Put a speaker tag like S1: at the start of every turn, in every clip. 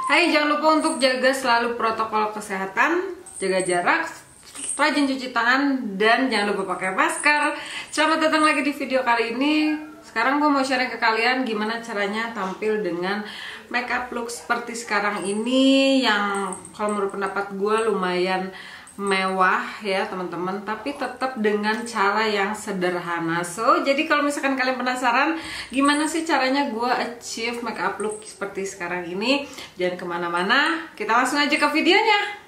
S1: Hai, jangan lupa untuk jaga selalu protokol kesehatan, jaga jarak, rajin cuci tangan, dan jangan lupa pakai masker. Selamat datang lagi di video kali ini. Sekarang gue mau share ke kalian gimana caranya tampil dengan makeup look seperti sekarang ini, yang kalau menurut pendapat gue lumayan mewah ya teman-teman, tapi tetap dengan cara yang sederhana. So jadi kalau misalkan kalian penasaran gimana sih caranya gue achieve makeup look seperti sekarang ini, jangan kemana-mana, kita langsung aja ke videonya.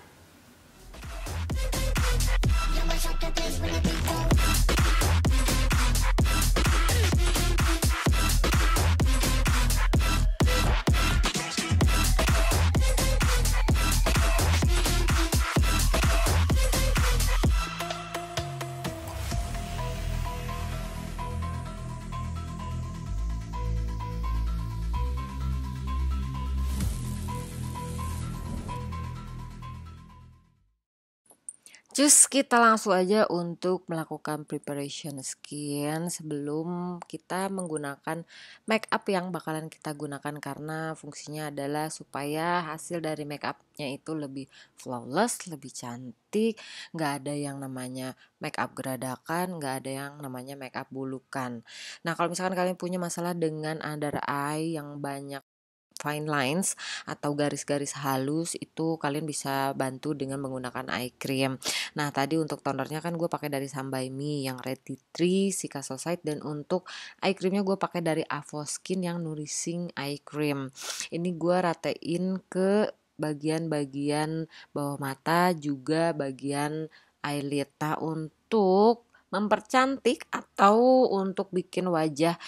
S2: Just kita langsung aja untuk melakukan preparation skin sebelum kita menggunakan make up yang bakalan kita gunakan, karena fungsinya adalah supaya hasil dari make upnya itu lebih flawless, lebih cantik, nggak ada yang namanya make up geradakan, nggak ada yang namanya make up bulukan. Nah, kalau misalkan kalian punya masalah dengan under eye yang banyak fine lines atau garis-garis halus, itu kalian bisa bantu dengan menggunakan eye cream. Nah, tadi untuk tonernya kan gue pakai dari Sun By Me yang Red Tea Tree, Cicatricide, dan untuk eye creamnya gue pakai dari Avoskin yang Nourishing Eye Cream. Ini gue ratein ke bagian-bagian bawah mata, juga bagian eyelid. Nah, untuk mempercantik atau untuk bikin wajah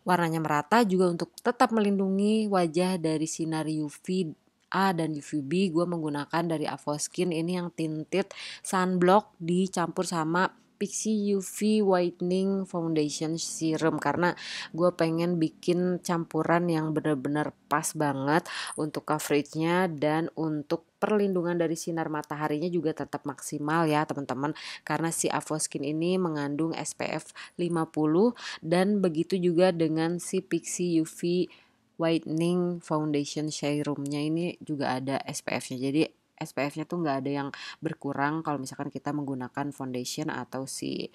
S2: warnanya merata, juga untuk tetap melindungi wajah dari sinar UV A dan UVB, gue menggunakan dari Avoskin ini yang tinted sunblock dicampur sama Pixi UV Whitening Foundation Serum, karena gue pengen bikin campuran yang benar-benar pas banget untuk coveragenya dan untuk perlindungan dari sinar mataharinya juga tetap maksimal ya teman-teman, karena si Avoskin ini mengandung SPF 50, dan begitu juga dengan si Pixi UV Whitening Foundation Serumnya ini juga ada SPF-nya. Jadi SPF-nya tuh nggak ada yang berkurang kalau misalkan kita menggunakan foundation atau si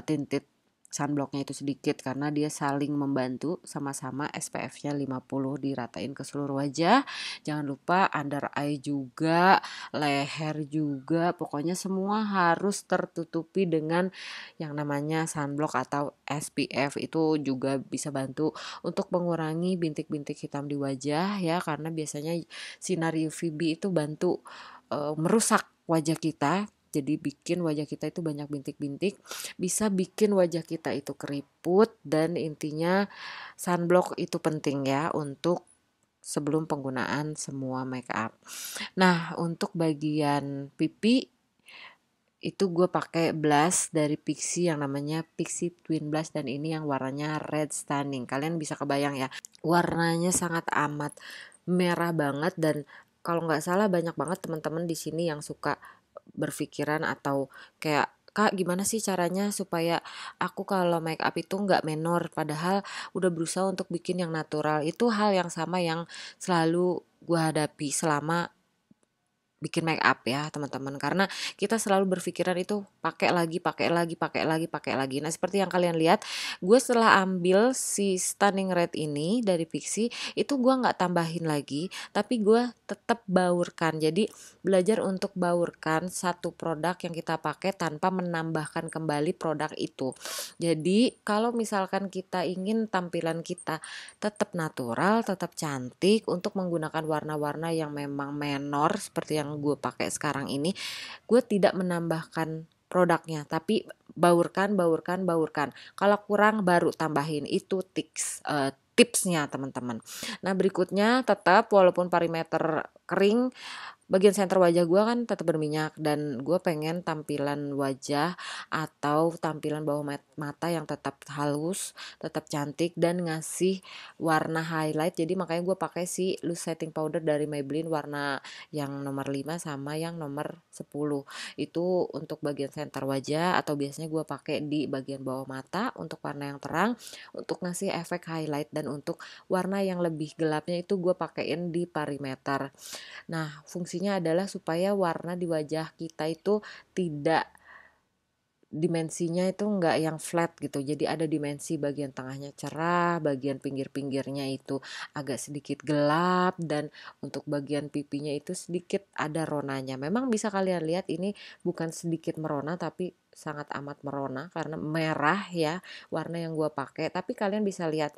S2: tinted sunblocknya itu sedikit, karena dia saling membantu, sama-sama SPF-nya 50 diratain ke seluruh wajah. Jangan lupa under eye juga, leher juga, pokoknya semua harus tertutupi dengan yang namanya sunblock atau SPF. Itu juga bisa bantu untuk mengurangi bintik-bintik hitam di wajah ya, karena biasanya sinar UVB itu bantu merusak wajah kita. Jadi bikin wajah kita itu banyak bintik-bintik, bisa bikin wajah kita itu keriput, dan intinya sunblock itu penting ya untuk sebelum penggunaan semua make up. Nah, untuk bagian pipi itu gue pakai blush dari Pixi yang namanya Pixi Twin Blush, dan ini yang warnanya red stunning. Kalian bisa kebayang ya, warnanya sangat amat merah banget, dan kalau nggak salah banyak banget teman-teman di sini yang suka berpikiran atau kayak, Kak, gimana sih caranya supaya aku kalau make up itu nggak menor, padahal udah berusaha untuk bikin yang natural. Itu hal yang sama yang selalu gue hadapi selama bikin make up ya teman-teman, karena kita selalu berpikiran itu pakai lagi, pakai lagi, pakai lagi, pakai lagi. Nah, seperti yang kalian lihat, gue setelah ambil si Stunning Red ini dari Pixi, itu gue nggak tambahin lagi, tapi gue tetap baurkan. Jadi belajar untuk baurkan satu produk yang kita pakai tanpa menambahkan kembali produk itu. Jadi kalau misalkan kita ingin tampilan kita tetap natural, tetap cantik, untuk menggunakan warna-warna yang memang menor seperti yang gue pakai sekarang ini, gue tidak menambahkan produknya, tapi baurkan, baurkan, baurkan. Kalau kurang baru tambahin. Itu tipsnya teman-teman. Nah, berikutnya tetap walaupun perimeter kering, bagian center wajah gue kan tetap berminyak dan gue pengen tampilan wajah atau tampilan bawah mata yang tetap halus, tetap cantik dan ngasih warna highlight. Jadi makanya gue pakai si loose setting powder dari Maybelline warna yang nomor 5 sama yang nomor 10. Itu untuk bagian center wajah atau biasanya gue pakai di bagian bawah mata untuk warna yang terang untuk ngasih efek highlight, dan untuk warna yang lebih gelapnya itu gue pakein di perimeter. Nah, fungsinya adalah supaya warna di wajah kita itu tidak, dimensinya itu enggak yang flat gitu. Jadi ada dimensi bagian tengahnya cerah, bagian pinggir-pinggirnya itu agak sedikit gelap, dan untuk bagian pipinya itu sedikit ada ronanya. Memang bisa kalian lihat ini bukan sedikit merona tapi sangat amat merona karena merah ya warna yang gue pakai. Tapi kalian bisa lihat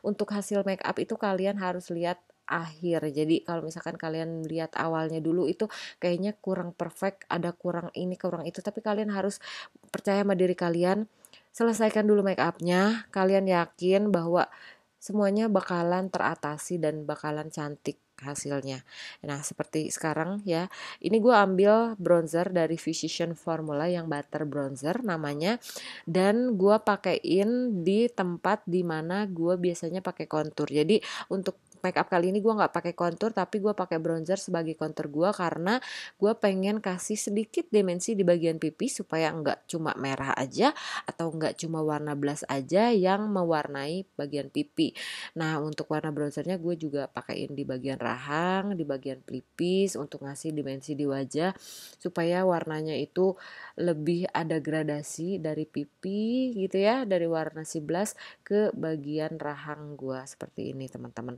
S2: untuk hasil make up itu kalian harus lihat akhir. Jadi kalau misalkan kalian lihat awalnya dulu itu kayaknya kurang perfect, ada kurang ini kurang itu, tapi kalian harus percaya sama diri kalian, selesaikan dulu make upnya, kalian yakin bahwa semuanya bakalan teratasi dan bakalan cantik hasilnya. Nah seperti sekarang ya, ini gue ambil bronzer dari Physician Formula yang butter bronzer namanya, dan gue pakein di tempat dimana gue biasanya pakai contour. Jadi untuk make up kali ini gue nggak pakai contour tapi gue pakai bronzer sebagai contour gue karena gue pengen kasih sedikit dimensi di bagian pipi supaya nggak cuma merah aja atau nggak cuma warna blush aja yang mewarnai bagian pipi. Nah untuk warna bronzernya gue juga pakaiin di bagian rahang, di bagian pelipis untuk ngasih dimensi di wajah supaya warnanya itu lebih ada gradasi dari pipi gitu ya, dari warna si blush ke bagian rahang gue seperti ini teman-teman.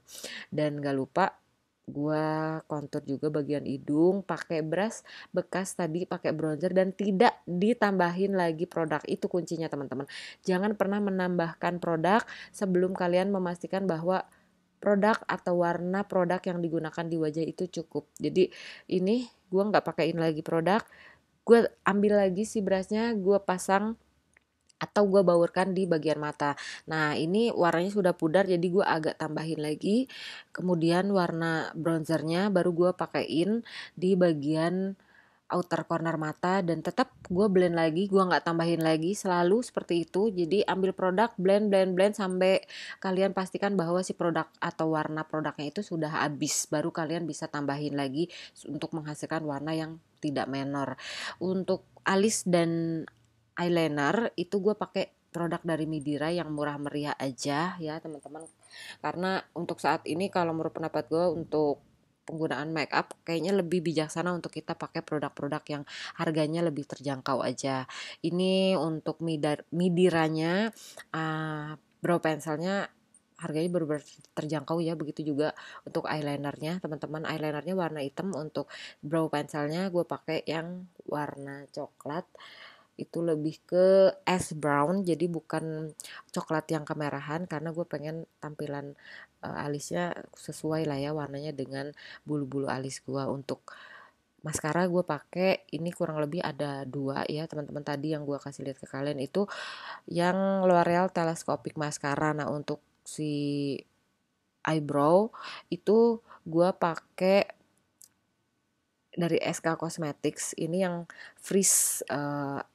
S2: Dan gak lupa gue kontur juga bagian hidung pakai brush bekas tadi, pakai bronzer dan tidak ditambahin lagi produk. Itu kuncinya teman-teman, jangan pernah menambahkan produk sebelum kalian memastikan bahwa produk atau warna produk yang digunakan di wajah itu cukup. Jadi ini gue nggak pakein lagi produk, gue ambil lagi si brushnya, gue pasang atau gue baurkan di bagian mata. Nah ini warnanya sudah pudar jadi gue agak tambahin lagi, kemudian warna bronzernya baru gue pakein di bagian outer corner mata dan tetap gue blend lagi, gue nggak tambahin lagi, selalu seperti itu. Jadi ambil produk, blend sampai kalian pastikan bahwa si produk atau warna produknya itu sudah habis, baru kalian bisa tambahin lagi untuk menghasilkan warna yang tidak menor. Untuk alis dan eyeliner itu gue pakai produk dari Midira yang murah meriah aja ya teman-teman, karena untuk saat ini kalau menurut pendapat gue untuk penggunaan make up kayaknya lebih bijaksana untuk kita pakai produk-produk yang harganya lebih terjangkau aja. Ini untuk Midiranya, brow penselnya harganya benar-benar terjangkau ya, begitu juga untuk eyelinernya teman-teman. Eyelinernya warna hitam, untuk brow penselnya gue pakai yang warna coklat, itu lebih ke ash brown, jadi bukan coklat yang kemerahan karena gue pengen tampilan alisnya sesuai lah ya warnanya dengan bulu-bulu alis gue. Untuk maskara gue pakai ini kurang lebih ada 2 ya teman-teman, tadi yang gue kasih lihat ke kalian itu yang L'Oreal Telescopic Mascara. Nah untuk si eyebrow itu gue pakai dari SK Cosmetics, ini yang freeze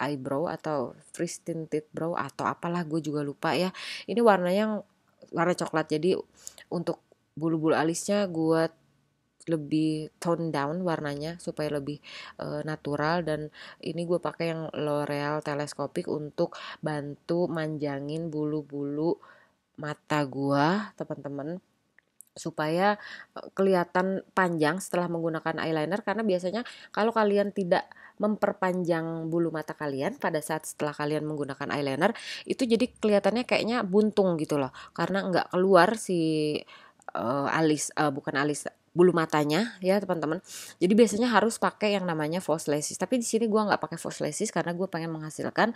S2: eyebrow atau freeze tinted brow atau apalah gue juga lupa ya. Ini warnanya warna coklat, jadi untuk bulu-bulu alisnya gue lebih tone down warnanya supaya lebih natural, dan ini gue pakai yang L'Oreal Telescopic untuk bantu manjangin bulu-bulu mata gue teman-teman supaya kelihatan panjang setelah menggunakan eyeliner. Karena biasanya kalau kalian tidak memperpanjang bulu mata kalian pada saat setelah kalian menggunakan eyeliner itu jadi kelihatannya kayaknya buntung gitu loh, karena nggak keluar si bukan alis, bulu matanya ya teman-teman. Jadi biasanya harus pakai yang namanya false lashes, tapi di sini gue nggak pakai false lashes karena gue pengen menghasilkan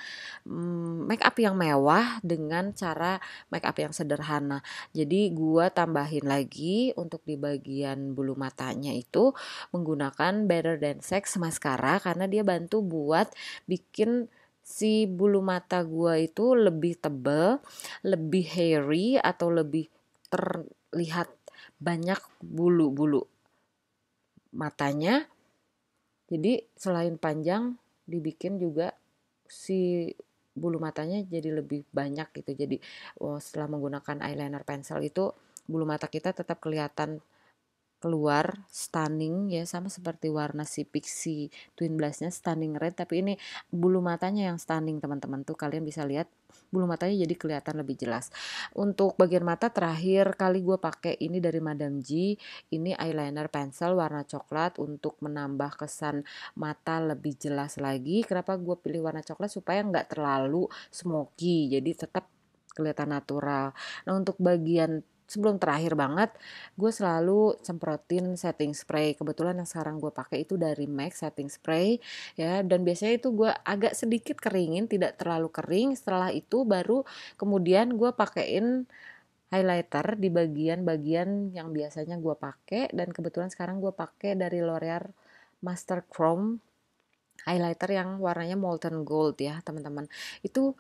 S2: make up yang mewah dengan cara make up yang sederhana. Jadi gue tambahin lagi untuk di bagian bulu matanya itu menggunakan Better Than Sex Mascara karena dia bantu buat bikin si bulu mata gue itu lebih tebal, lebih hairy atau lebih terlihat banyak bulu-bulu matanya. Jadi selain panjang, dibikin juga si bulu matanya jadi lebih banyak gitu. Jadi setelah menggunakan eyeliner pencil itu bulu mata kita tetap kelihatan keluar stunning ya, sama seperti warna si Pixi Twin Blast-nya stunning red, tapi ini bulu matanya yang stunning teman-teman. Tuh kalian bisa lihat bulu matanya jadi kelihatan lebih jelas. Untuk bagian mata terakhir kali gue pakai ini dari Madame G, ini eyeliner pencil warna coklat untuk menambah kesan mata lebih jelas lagi. Kenapa gue pilih warna coklat? Supaya nggak terlalu smoky, jadi tetap kelihatan natural. Nah untuk bagian sebelum terakhir banget, gue selalu semprotin setting spray. Kebetulan yang sekarang gue pakai itu dari MAC setting spray ya, dan biasanya itu gue agak sedikit keringin, tidak terlalu kering. Setelah itu baru kemudian gue pakein highlighter di bagian-bagian yang biasanya gue pakai, dan kebetulan sekarang gue pakai dari L'Oreal Master Chrome highlighter yang warnanya molten gold ya teman-teman. Itu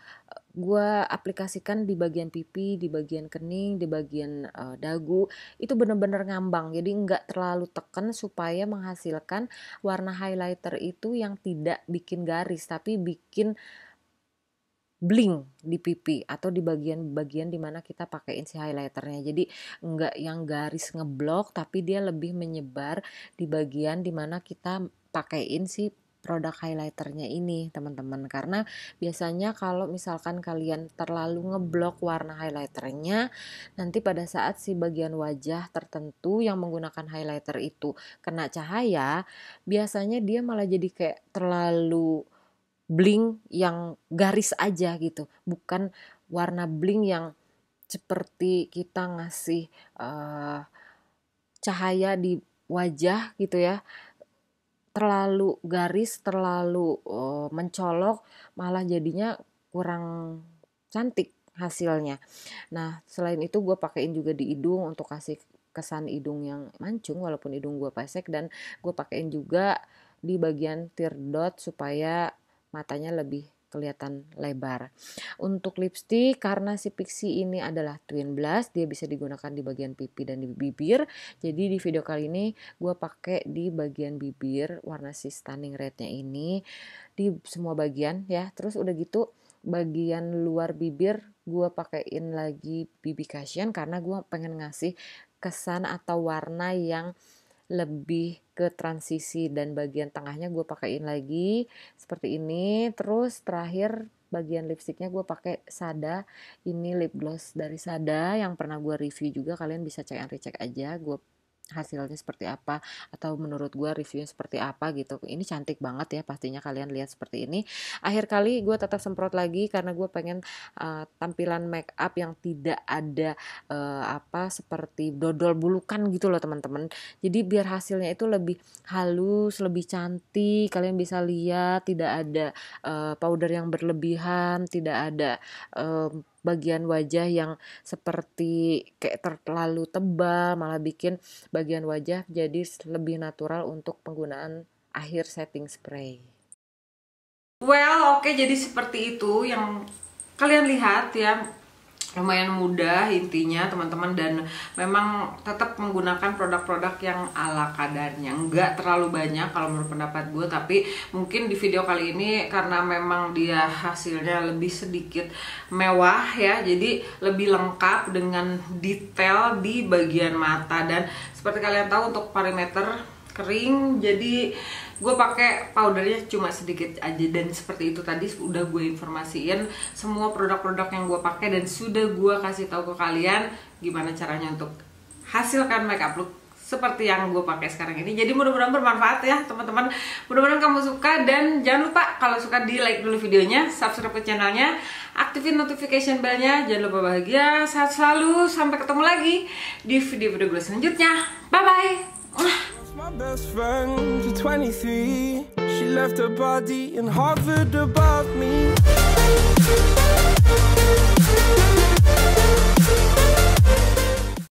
S2: gue aplikasikan di bagian pipi, di bagian kening, di bagian dagu. Itu bener-bener ngambang, jadi nggak terlalu teken supaya menghasilkan warna highlighter itu yang tidak bikin garis tapi bikin bling di pipi atau di bagian-bagian dimana kita pakein si highlighternya. Jadi nggak yang garis ngeblok, tapi dia lebih menyebar di bagian dimana kita pakein si produk highlighternya ini teman-teman. Karena biasanya kalau misalkan kalian terlalu ngeblok warna highlighternya, nanti pada saat si bagian wajah tertentu yang menggunakan highlighter itu kena cahaya, biasanya dia malah jadi kayak terlalu bling yang garis aja gitu, bukan warna bling yang seperti kita ngasih cahaya di wajah gitu ya, terlalu garis, terlalu mencolok, malah jadinya kurang cantik hasilnya. Nah selain itu gue pakein juga di hidung untuk kasih kesan hidung yang mancung walaupun hidung gue pesek, dan gue pakein juga di bagian tear dot supaya matanya lebih kelihatan lebar. Untuk lipstick, karena si Pixi ini adalah Twin Blast, dia bisa digunakan di bagian pipi dan di bibir. Jadi di video kali ini gue pakai di bagian bibir warna si stunning rednya ini di semua bagian ya. Terus udah gitu bagian luar bibir gue pakein lagi BB Cushion karena gue pengen ngasih kesan atau warna yang lebih ke transisi, dan bagian tengahnya gue pakein lagi seperti ini. Terus terakhir bagian lipstiknya gue pakai Sada, ini lip gloss dari Sada yang pernah gue review juga, kalian bisa cek and recheck aja gue hasilnya seperti apa atau menurut gue reviewnya seperti apa gitu. Ini cantik banget ya, pastinya kalian lihat seperti ini. Akhir kali gue tetap semprot lagi karena gue pengen tampilan make up yang tidak ada seperti dodol bulukan gitu loh teman-teman. Jadi biar hasilnya itu lebih halus, lebih cantik. Kalian bisa lihat tidak ada powder yang berlebihan, tidak ada bagian wajah yang seperti kayak terlalu tebal, malah bikin bagian wajah jadi lebih natural untuk penggunaan akhir setting spray.
S1: Well, oke, jadi seperti itu yang kalian lihat ya. Lumayan mudah intinya teman-teman, dan memang tetap menggunakan produk-produk yang ala kadarnya, nggak terlalu banyak kalau menurut pendapat gue. Tapi mungkin di video kali ini karena memang dia hasilnya lebih sedikit mewah ya, jadi lebih lengkap dengan detail di bagian mata. Dan seperti kalian tahu untuk perimeter kering, jadi gue pakai powdernya cuma sedikit aja, dan seperti itu tadi udah gue informasiin semua produk-produk yang gue pakai dan sudah gue kasih tahu ke kalian gimana caranya untuk hasilkan makeup look seperti yang gue pakai sekarang ini. Jadi mudah-mudahan bermanfaat ya teman-teman, mudah-mudahan kamu suka, dan jangan lupa kalau suka di like dulu videonya, subscribe ke channelnya, aktifin notification bellnya. Jangan lupa bahagia, sehat selalu, sampai ketemu lagi di video-video gue selanjutnya. Bye bye.
S3: My best friend, she's 23. She left her body in Harvard above me.